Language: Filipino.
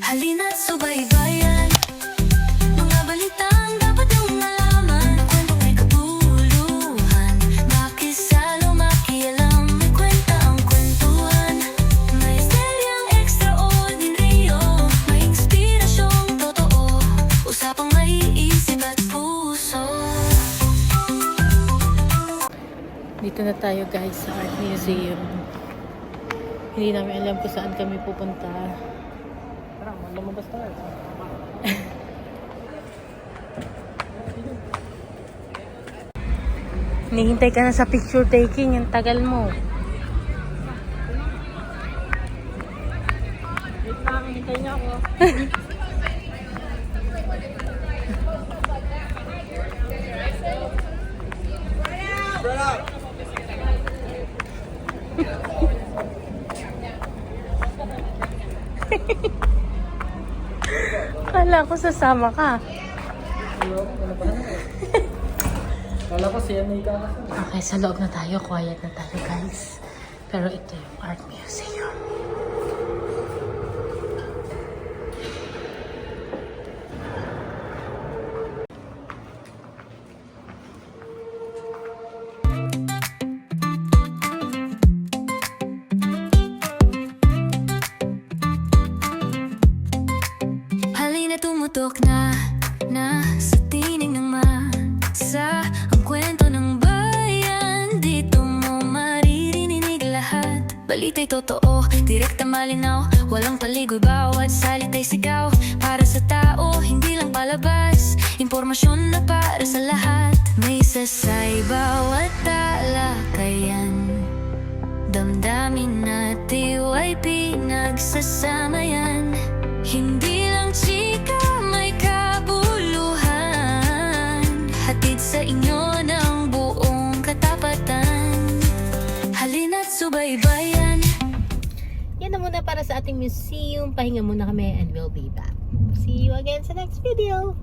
Halina't subaybayan mga balitang dapat mong malaman. Kwentong may kabuluhan, makisalo, makialam, may kwenta ang kwentuhan. May istoryang extraordinaryo, may inspirasyong totoo, usapang may isip at puso. Dito na tayo guys sa Art Museum. Hindi namin alam kung saan kami pupunta. Parang lumabas tayo. Hinihintay ka na sa picture taking. Ang tagal mo. Wait lang, hintay niya ako. Kala ko sasama ka. Hello, ano ba? Kala ko siya may kakasama. Okay, sa loob na tayo. Quiet na tayo guys. Pero ito yung Art Museum. Halina tumutok na sa tinig ng masa ang kwento ng bayan. Dito mo maririnig lahat. Balita'y totoo, direkta malinaw, walang paligoy, bawat salita'y sigaw. Para sa tao, hindi lang palabas, impormasyon na para sa lahat. May sasay bawat talakayan, damdamin na tiwa'y pinagsasama yan. Hindi lang chika, may kabuluhan, hatid sa inyo ng buong katapatan. Halina't subaybayan. Yan na muna para sa ating museum. Pahinga muna kami and we'll be back. See you again sa next video.